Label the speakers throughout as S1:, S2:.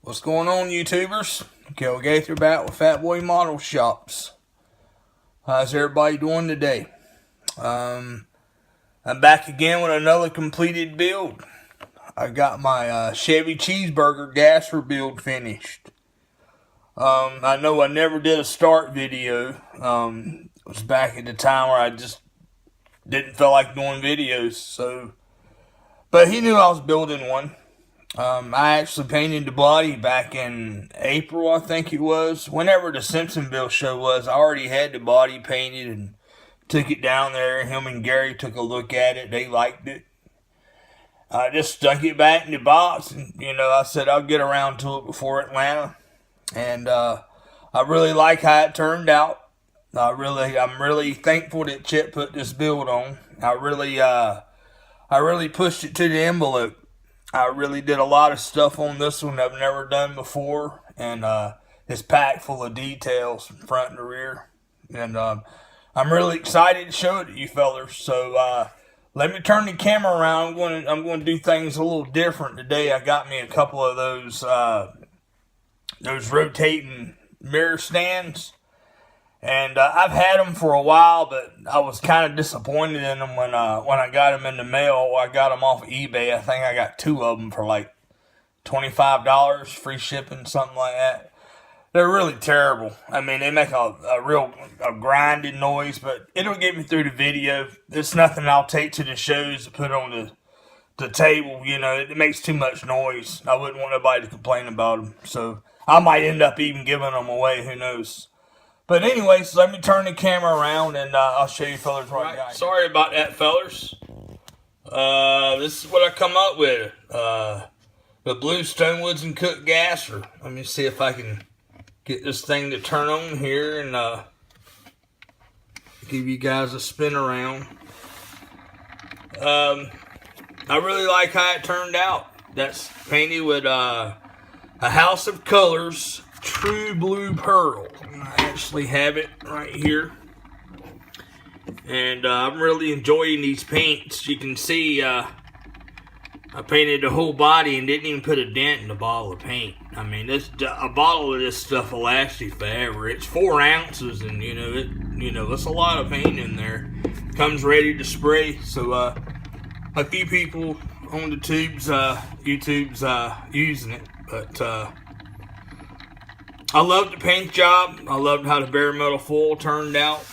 S1: What's going on, YouTubers? Kel Gaither back with Fat Boy Model Shops. How's everybody doing today? I'm back again with another completed build. I got my Chevy cheeseburger gasser build finished. I know I never did a start video. It was back at the time where I just didn't feel like doing videos. But he knew I was building one. I actually painted the body back in April, I think it was. Whenever the Simpsonville show was, I already had the body painted and took it down there. Him and Gary took a look at it. They liked it. I just stuck it back in the box, and I said I'll get around to it before Atlanta. And I really like how it turned out. I'm really thankful that Chip put this build on. I really pushed it to the envelope. I really did a lot of stuff on this one I've never done before, and it's packed full of details from front and rear. And I'm really excited to show it to you fellers. So let me turn the camera around. I'm going to do things a little different today. I got me a couple of those rotating mirror stands. And I've had them for a while, but I was kind of disappointed in them when I got them in the mail. I got them off of eBay. I think I got 2 of them for like $25, free shipping, something like that. They're really terrible. I mean, they make a grinding noise, but it'll get me through the video. It's nothing I'll take to the shows to put on the table. It makes too much noise. I wouldn't want nobody to complain about them. So I might end up even giving them away. Who knows? But anyways, let me turn the camera around and I'll show you fellers what I got. Sorry about that, fellers. This is what I come up with. The Blue Stonewoods and Cook gasser. Let me see if I can get this thing to turn on here and give you guys a spin around. I really like how it turned out. That's painted with a House of Colors True Blue Pearl. I actually have it right here, and I'm really enjoying these paints. You can see I painted the whole body and didn't even put a dent in the bottle of paint. I mean, a bottle of this stuff will last you forever. It's 4 ounces, and it's a lot of paint in there. Comes ready to spray. So a few people on the YouTube's using it, but I loved the paint job. I loved how the bare metal foil turned out.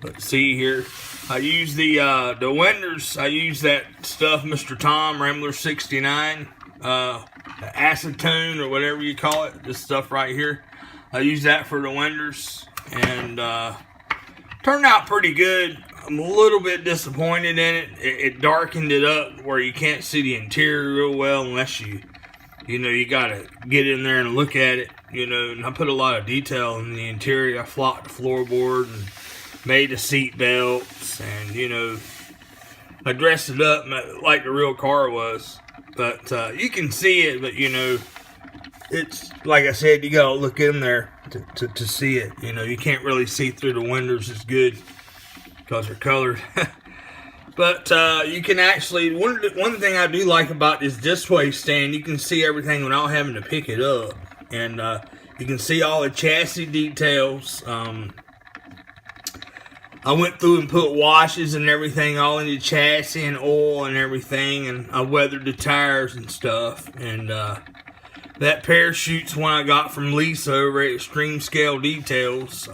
S1: Let's see here. I used the winders. I used that stuff, Mr. Tom Rambler 69, acetone or whatever you call it. This stuff right here. I used that for the winders, and turned out pretty good. I'm a little bit disappointed in it. It darkened it up where you can't see the interior real well unless you gotta get in there and look at it, and I put a lot of detail in the interior. I flocked the floorboard and made the seat belts, and, I dressed it up like the real car was. But, you can see it, but, it's, like I said, you gotta look in there to see it. You can't really see through the windows as good because they're colored. But you can actually, one thing I do like about this display stand, you can see everything without having to pick it up. And you can see all the chassis details. I went through and put washes and everything all in the chassis and oil and everything. And I weathered the tires and stuff. And that parachute's one I got from Lisa over at Extreme Scale Details.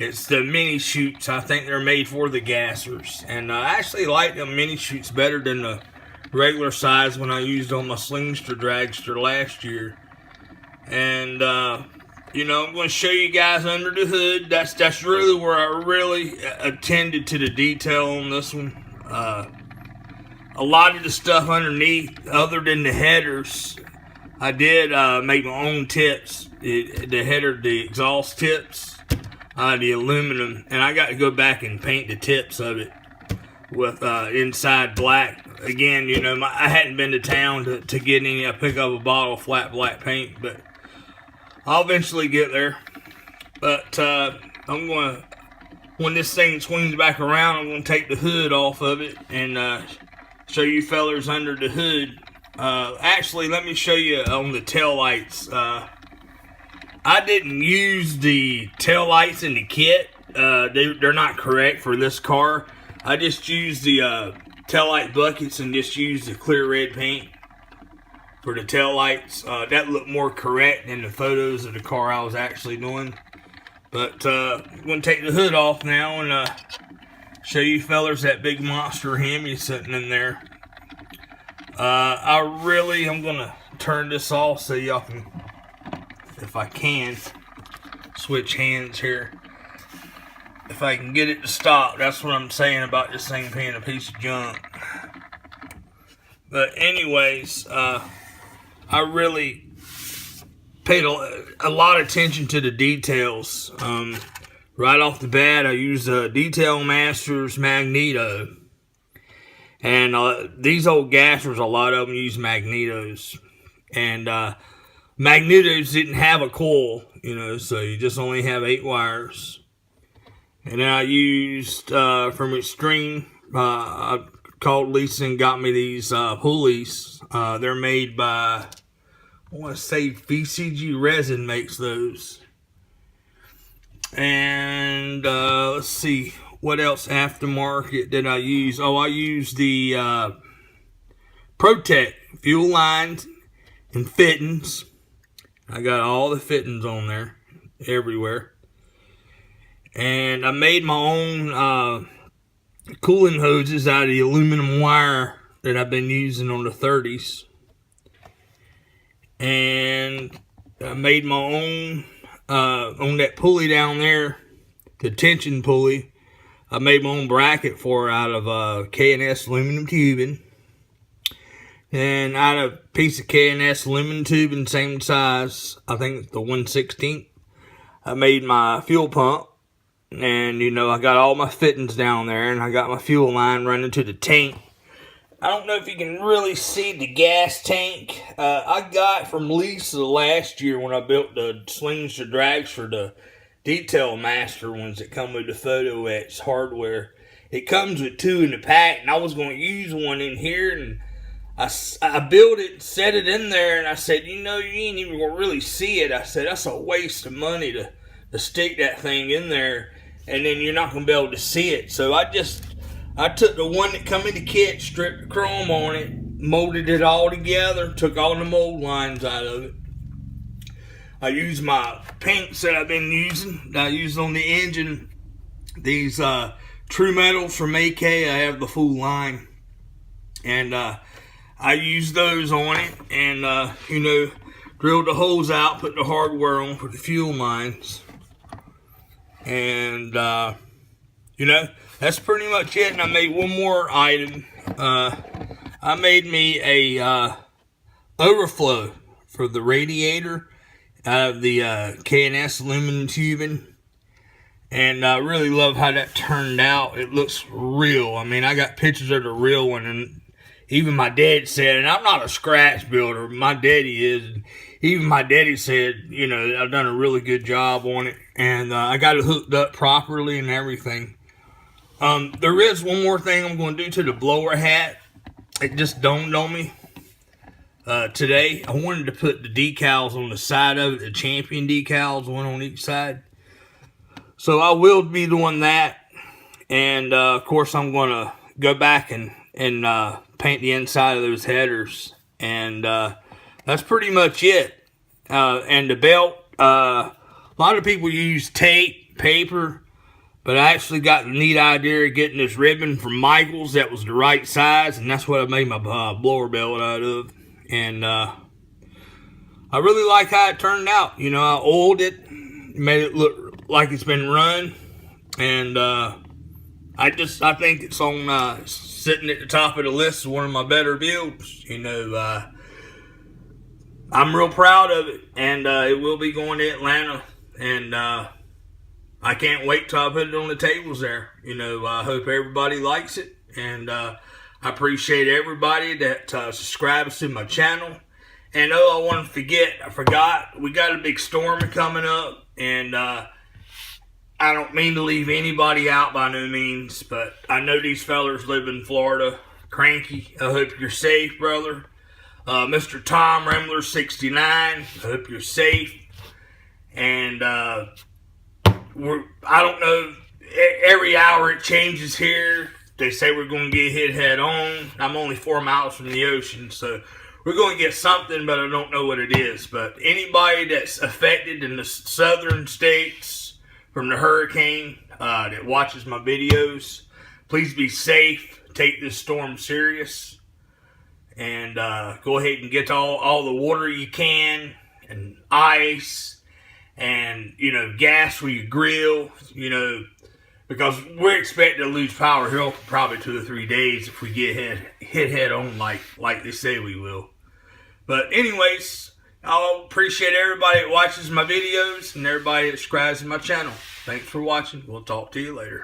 S1: It's the mini chutes. I think they're made for the gassers. And I actually like the mini chutes better than the regular size when I used on my Slingster Dragster last year. And, I'm going to show you guys under the hood. That's really where I really attended to the detail on this one. A lot of the stuff underneath, other than the headers, I did make my own tips. The header, the exhaust tips. The aluminum, and I got to go back and paint the tips of it with inside black. Again, I hadn't been to town to get any. I pick up a bottle of flat black paint, but I'll eventually get there. But I'm going to, when this thing swings back around, I'm going to take the hood off of it and show you fellers under the hood Actually, let me show you on the tail lights. I didn't use the tail lights in the kit. They're not correct for this car. I just used the tail light buckets and just used the clear red paint for the tail lights. That looked more correct than the photos of the car I was actually doing. But I'm going to take the hood off now and show you fellers that big monster Hemi sitting in there. I'm going to turn this off so y'all can, if I can, switch hands here. If I can get it to stop, that's what I'm saying about this thing being a piece of junk. But anyways, I really paid a lot of attention to the details. Right off the bat, I used Detail Masters Magneto. And these old gassers, a lot of them use magnetos. And magnetos didn't have a coil, so you just only have 8 wires. And then I used, from Extreme, I called Lisa and got me these pulleys. They're made by, I want to say VCG Resin makes those. And let's see, what else aftermarket did I use? Oh, I used the Protect fuel lines and fittings. I got all the fittings on there, everywhere. And I made my own cooling hoses out of the aluminum wire that I've been using on the 30s. And I made my own, on that pulley down there, the tension pulley, I made my own bracket for it out of K&S aluminum tubing. And out of a piece of K&S aluminum tubing, same size, I think the 1/16, I made my fuel pump. And, I got all my fittings down there, and I got my fuel line running to the tank. I don't know if you can really see the gas tank. I got from Lisa last year when I built the slings or drags for the Detail Master ones that come with the Photo X hardware. It comes with 2 in the pack, and I was going to use one in here, and I built it, set it in there, and I said, you ain't even going to really see it. I said, that's a waste of money to stick that thing in there, and then you're not going to be able to see it. So I took the one that come in the kit, stripped the chrome on it, molded it all together, took all the mold lines out of it. I used my paints that I've been using. I used on the engine these True Metals from AK. I have the full line. And I used those on it and, drilled the holes out, put the hardware on for the fuel lines. And, that's pretty much it. And I made one more item. I made me a overflow for the radiator out of the K&S aluminum tubing. And I really love how that turned out. It looks real. I mean, I got pictures of the real one. And even my dad said, and I'm not a scratch builder, my daddy is. And even my daddy said, I've done a really good job on it. And I got it hooked up properly and everything. There is one more thing I'm going to do to the blower hat. It just dawned on me today. I wanted to put the decals on the side of it, the champion decals, one on each side. So I will be doing that. And, of course, I'm going to go back and paint the inside of those headers. And that's pretty much it. And the belt, a lot of people use tape, paper. But I actually got the neat idea of getting this ribbon from Michaels that was the right size, and that's what I made my blower belt out of. And I really like how it turned out. I oiled it, made it look like it's been run, and I think it's on sitting at the top of the list as one of my better builds. I'm real proud of it, and it will be going to Atlanta, and I can't wait till I put it on the tables there. I hope everybody likes it. And I appreciate everybody that subscribes to my channel. And I forgot, we got a big storm coming up. And I don't mean to leave anybody out by no means. But I know these fellers live in Florida. Cranky, I hope you're safe, brother. Mr. Tom Rambler 69. I hope you're safe. And I don't know, every hour it changes here. They say we're going to get hit head on. I'm only 4 miles from the ocean, so we're going to get something, but I don't know what it is. But anybody that's affected in the southern states from the hurricane that watches my videos, please be safe. Take this storm serious. And go ahead and get all the water you can, and ice, and, gas for your grill, because we're expected to lose power here for probably 2 or 3 days if we get hit head on like they say we will. But anyways, I appreciate everybody that watches my videos and everybody that subscribes to my channel. Thanks for watching. We'll talk to you later.